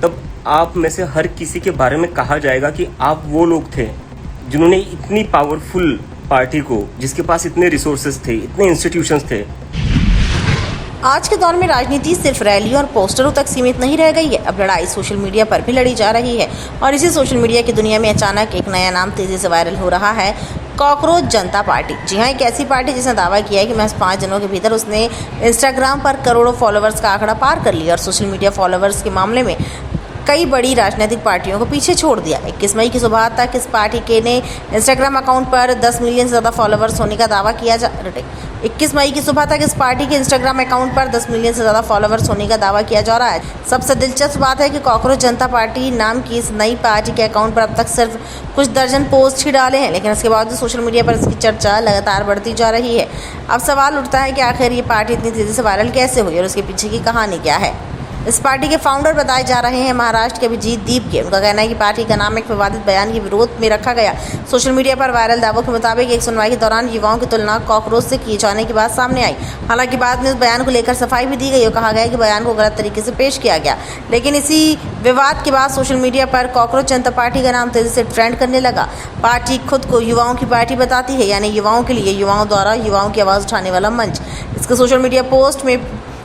तब आप में से हर किसी के बारे में कहा जाएगा कि आप वो लोग थे जिन्होंने इतनी पावरफुल पार्टी को, जिसके पास इतने रिसोर्सेज थे, इतने इंस्टीट्यूशंस थे। आज के दौर में राजनीति सिर्फ रैलियों और पोस्टरों तक सीमित नहीं रह गई है। अब लड़ाई सोशल मीडिया पर भी लड़ी जा रही है और इसी सोशल मीडिया की दुनिया में अचानक एक नया नाम तेजी से वायरल हो रहा है, कॉकरोच जनता पार्टी। जी हाँ, एक ऐसी पार्टी जिसने दावा किया है कि महज 5 दिनों के भीतर उसने इंस्टाग्राम पर करोड़ों फॉलोअर्स का आंकड़ा पार कर लिया और सोशल मीडिया फॉलोअर्स के मामले में कई बड़ी राजनीतिक पार्टियों को पीछे छोड़ दिया। 21 मई की सुबह तक इस पार्टी के ने इंस्टाग्राम अकाउंट पर 10 मिलियन से ज़्यादा फॉलोअर्स होने का दावा किया 21 मई की सुबह तक इस पार्टी के इंस्टाग्राम अकाउंट पर 10 मिलियन से ज़्यादा फॉलोअर्स होने का दावा किया जा रहा है। सबसे दिलचस्प बात है कि कॉकरोच जनता पार्टी नाम की इस नई पार्टी के अकाउंट पर अब तक सिर्फ कुछ दर्जन पोस्ट ही डाले हैं, लेकिन इसके बावजूद सोशल मीडिया पर इसकी चर्चा लगातार बढ़ती जा रही है। अब सवाल उठता है कि आखिर ये पार्टी इतनी तेज़ी से वायरल कैसे हुई और उसके पीछे की कहानी क्या है। इस पार्टी के फाउंडर बताए जा रहे हैं महाराष्ट्र के अभिजीत दीपके। उनका कहना है कि पार्टी का नाम एक विवादित बयान के विरोध में रखा गया। सोशल मीडिया पर वायरल दावों के मुताबिक एक सुनवाई के दौरान युवाओं की तुलना कॉकरोच से किए जाने की बात सामने आई। हालांकि बाद में इस बयान को लेकर सफाई भी दी गई और कहा गया कि बयान को गलत तरीके से पेश किया गया। लेकिन इसी विवाद के बाद सोशल मीडिया पर कॉकरोच जनता पार्टी का नाम तेजी से ट्रेंड करने लगा। पार्टी खुद को युवाओं की पार्टी बताती है, यानी युवाओं के लिए, युवाओं द्वारा युवाओं की आवाज़ उठाने वाला मंच। इसके सोशल मीडिया पोस्ट में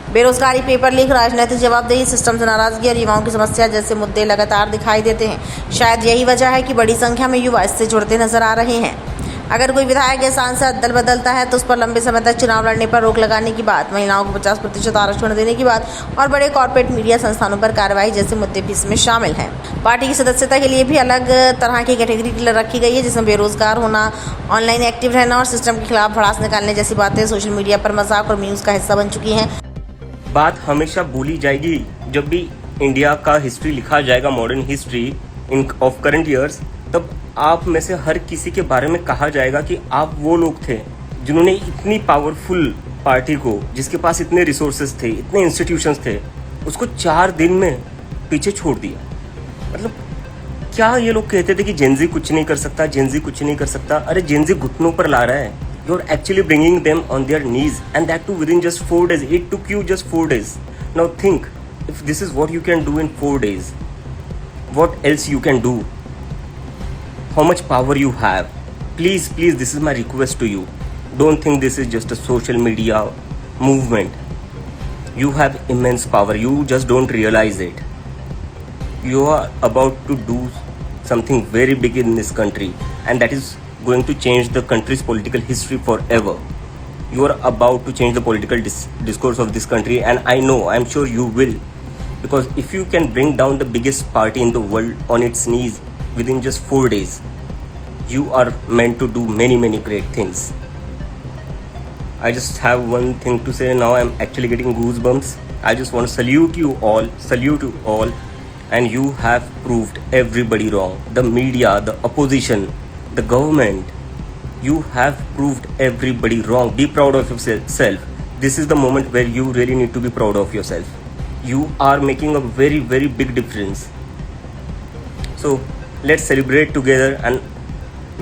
बेरोजगारी, पेपर लीक, राजनीतिक जवाबदेही, सिस्टम से नाराजगी और युवाओं की समस्या जैसे मुद्दे लगातार दिखाई देते हैं। शायद यही वजह है कि बड़ी संख्या में युवा इससे जुड़ते नजर आ रहे हैं। अगर कोई विधायक या सांसद दल बदलता है तो उस पर लंबे समय तक चुनाव लड़ने पर रोक लगाने की बात, महिलाओं को 50% आरक्षण देने की बात और बड़े कॉर्पोरेट मीडिया संस्थानों पर कार्रवाई जैसे मुद्दे भी इसमें शामिल हैं। पार्टी की सदस्यता के लिए भी अलग तरह की कैटेगरी रखी गई है, जिसमें बेरोजगार होना, ऑनलाइन एक्टिव रहना और सिस्टम के खिलाफ भड़ास निकालने जैसी बातें सोशल मीडिया पर मजाक और मीम्स का हिस्सा बन चुकी हैं। बात हमेशा बोली जाएगी जब भी इंडिया का हिस्ट्री लिखा जाएगा, modern history in of current years, तब आप में से हर किसी के बारे में कहा जाएगा कि आप वो लोग थे जिन्होंने इतनी पावरफुल पार्टी को, जिसके पास इतने रिसोर्सेज थे, इतने इंस्टीट्यूशंस थे, उसको 4 दिन में पीछे छोड़ दिया। मतलब क्या ये लोग कहते थे कि जेनजी कुछ नहीं कर सकता, जेनजी कुछ नहीं कर सकता। अरे जेनजी घुटनों पर ला रहा है। You're actually bringing them on their knees, and that too within just 4 days. It took you just 4 days. Now think, if this is what you can do in 4 days, what else you can do? How much power you have? Please, this is my request to you. Don't think this is just a social media movement. You have immense power. You just don't realize it. You are about to do something very big in this country, and that is going to change the country's political history forever. You are about to change the political discourse of this country, and I'm sure you will, because if you can bring down the biggest party in the world on its knees within just 4 days, you are meant to do many great things. I just have one thing to say now. I'm actually getting goosebumps. I just want to salute you all, and you have proved everybody wrong. The media, the opposition, the government, you have proved everybody wrong. Be proud of yourself. This is the moment where you really need to be proud of yourself. You are making a very big difference. So let's celebrate together. And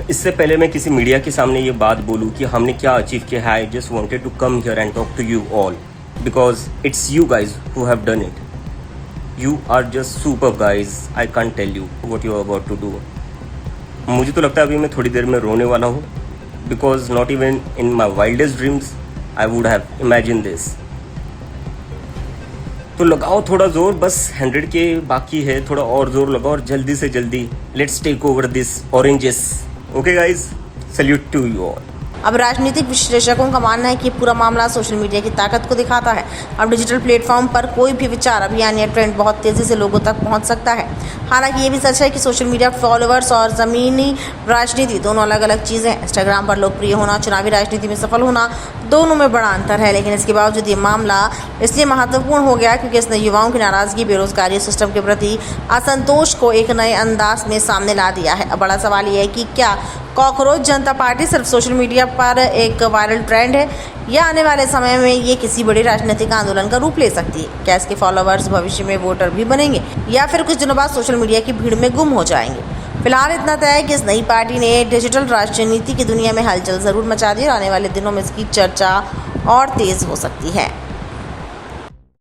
इससे पहले मैं किसी media के सामने ये बात बोलूँ कि हमने क्या अचीव किया है, I just wanted to come here and talk to you all, because it's you guys who have done it. You are just super guys. I can't tell you what you are about to do. मुझे तो लगता है अभी मैं थोड़ी देर में रोने वाला हूँ, because not even in my wildest dreams I would have imagine this. तो लगाओ थोड़ा जोर, बस 100 के बाकी है, थोड़ा और जोर लगाओ और जल्दी से जल्दी let's take over this oranges. Okay guys, salute to you all. अब राजनीतिक विश्लेषकों का मानना है कि पूरा मामला सोशल मीडिया की ताकत को दिखाता है। अब डिजिटल प्लेटफॉर्म पर कोई भी विचार, अभियान या ट्रेंड बहुत तेज़ी से लोगों तक पहुंच सकता है। हालांकि ये भी सच है कि सोशल मीडिया फॉलोअर्स और ज़मीनी राजनीति दोनों अलग अलग चीज़ें हैं। इंस्टाग्राम पर लोकप्रिय होना, चुनावी राजनीति में सफल होना, दोनों में बड़ा अंतर है। लेकिन इसके बावजूद ये मामला इसलिए महत्वपूर्ण हो गया क्योंकि इसने युवाओं की नाराज़गी, बेरोजगारी, सिस्टम के प्रति असंतोष को एक नए अंदाज में सामने ला दिया है। अब बड़ा सवाल ये है कि क्या कॉकरोच जनता पार्टी सिर्फ सोशल मीडिया पर एक वायरल ट्रेंड है, या आने वाले समय में ये किसी बड़े राजनीतिक आंदोलन का रूप ले सकती है? क्या इसके फॉलोअर्स भविष्य में वोटर भी बनेंगे, या फिर कुछ दिनों बाद सोशल मीडिया की भीड़ में गुम हो जाएंगे? फिलहाल इतना तय है कि इस नई पार्टी ने डिजिटल राजनीति की दुनिया में हलचल जरूर मचा दी और आने वाले दिनों में इसकी चर्चा और तेज हो सकती है।